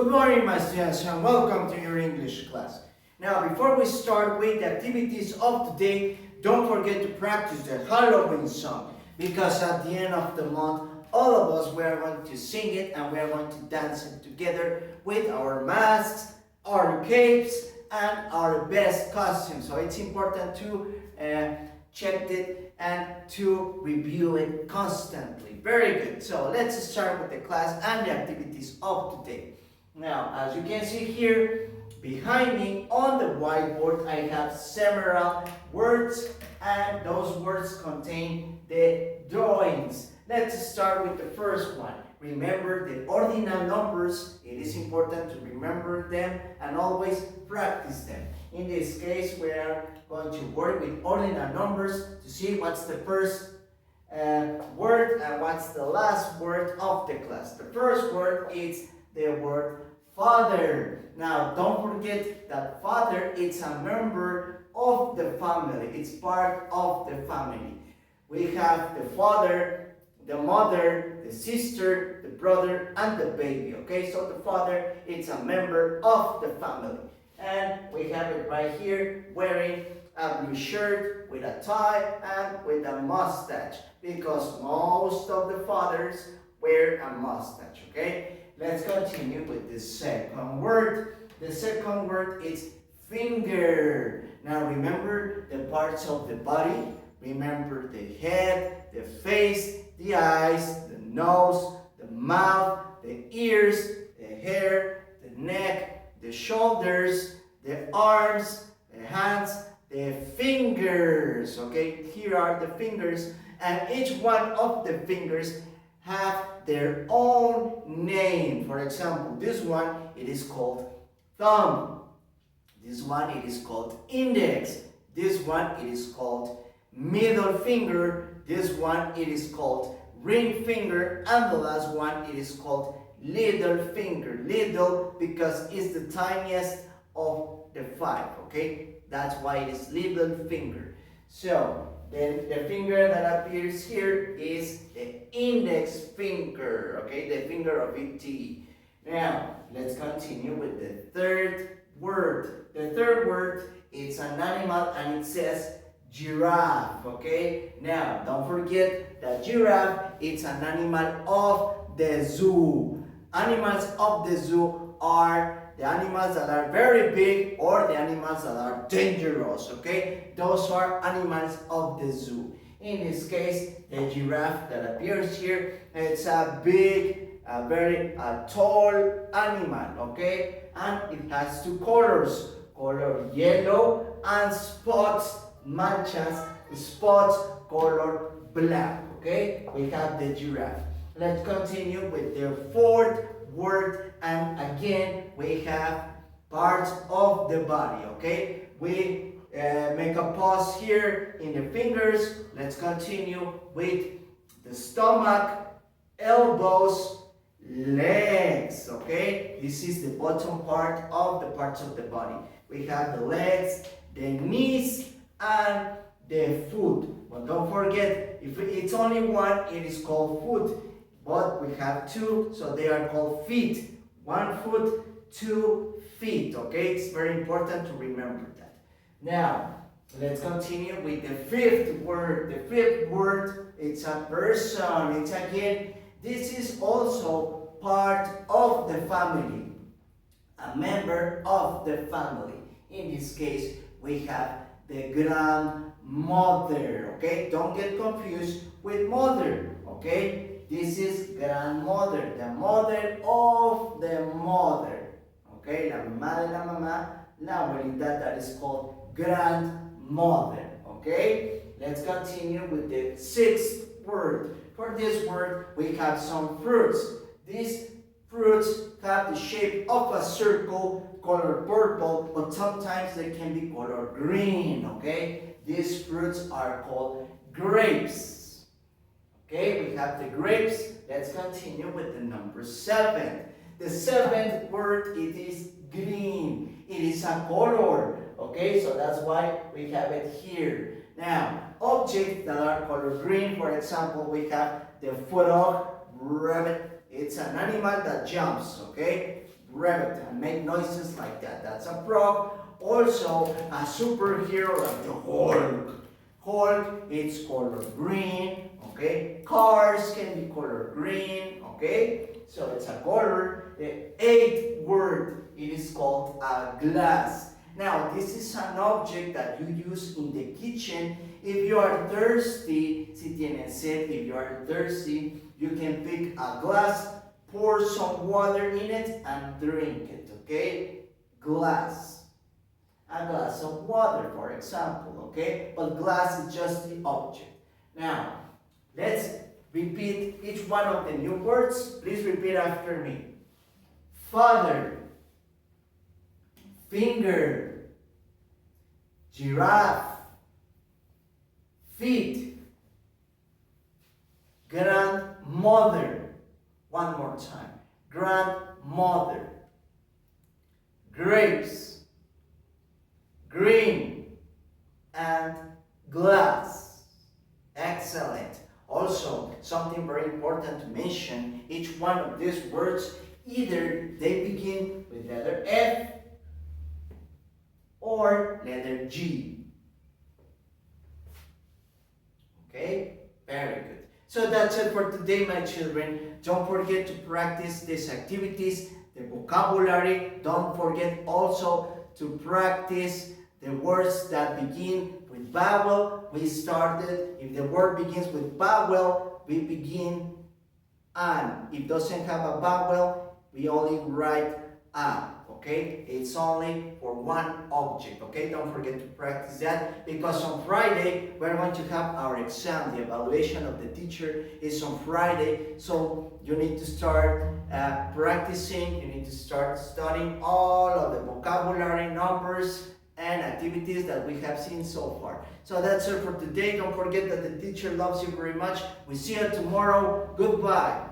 Good morning, my students, and welcome to your English class. Now, before we start with the activities of today, don't forget to practice the Halloween song, because at the end of the month, all of us, we are going to sing it and we are going to dance it together with our masks, our capes, and our best costumes. So it's important to check it and to review it constantly. Very good. So let's start with the class and the activities of today. Now, as you can see here, behind me on the whiteboard, I have several words, and those words contain the drawings. Let's start with the first one. Remember the ordinal numbers. It is important to remember them and always practice them. In this case, we are going to work with ordinal numbers to see what's the first word and what's the last word of the class. The first word is the word father. Now, don't forget that father is a member of the family. It's part of the family. We have the father, the mother, the sister, the brother, and the baby. Okay, so the father is a member of the family. And we have it right here, wearing a blue shirt with a tie and with a mustache, because most of the fathers wear a mustache. Okay, let's continue with the second word. The second word is finger. Now remember the parts of the body. Remember the head, the face, the eyes, the nose, the mouth, the ears, the hair, the neck, the shoulders, the arms, the hands, the fingers. Okay, here are the fingers, and each one of the fingers have their own name. For example, this one, it is called thumb. This one, it is called index. This one, it is called middle finger. This one, it is called ring finger. And the last one, it is called little finger. Little because it's the tiniest of the five. Okay, that's why it is little finger. So then the finger that appears here is the index finger. Okay, the finger of it. Now let's continue with the third word. The third word is an animal, and it says giraffe. Okay, now don't forget that giraffe is an animal of the zoo. Animals of the zoo are the animals that are very big or the animals that are dangerous. Okay, those are animals of the zoo. In this case, the giraffe that appears here, it's a big, very tall animal. Okay, and it has two colors, color yellow and spots, manchas, spots, color black. Okay, we have the giraffe. Let's continue with the fourth word, and again we have parts of the body. Okay, we make a pause here in the fingers. Let's continue with the stomach, elbows, legs. Okay, this is the bottom part of the parts of the body. We have the legs, the knees, and the foot. But don't forget, if it's only one, it is called foot. But we have two, so they are called feet. 1 foot, 2 feet. Okay, it's very important to remember that. Now, let's continue with the fifth word. The fifth word, it's a person. It's again, this is also part of the family. A member of the family. In this case, we have the grandmother. Okay, don't get confused with mother. Okay, this is grandmother, the mother of the mother. Okay, la mamá de la mamá, la abuelita, that is called grandmother. Okay, let's continue with the sixth word. For this word, we have some fruits. These fruits have the shape of a circle, color purple, but sometimes they can be color green. Okay, these fruits are called grapes. Okay, we have the grapes. Let's continue with the number 7. The seventh word, it is green. It is a color. Okay, so that's why we have it here. Now, objects that are color green, for example, we have the frog, rabbit, It's an animal that jumps, okay? Rabbit, and make noises like that. That's a frog. Also, a superhero like the Hulk. Hulk, it's color green, okay? Cars can be color green, okay? So it's a color. The eighth word, it is called a glass. Now, this is an object that you use in the kitchen. If you are thirsty, si tienen sed, if you are thirsty, you can pick a glass, pour some water in it, and drink it, okay? Glass. A glass of water, for example, okay? But glass is just the object. Now, let's repeat each one of the new words. Please repeat after me. Father, finger, giraffe, feet, grandmother. One more time. Grandmother, grapes, green, and glass. Excellent. Also, something very important to mention, each one of these words, either they begin with letter F or letter G. Okay? Very good. So that's it for today, my children. Don't forget to practice these activities, the vocabulary. Don't forget also to practice the words that begin with vowel. We started, if the word begins with vowel, we begin an. If it doesn't have a vowel, we only write a. Okay? It's only for one object. Okay? Don't forget to practice that, because on Friday we're going to have our exam. The evaluation of the teacher is on Friday, so you need to start practicing. You need to start studying all of the vocabulary, numbers, and activities that we have seen so far. So that's it for today. Don't forget that the teacher loves you very much. We see you tomorrow. Goodbye.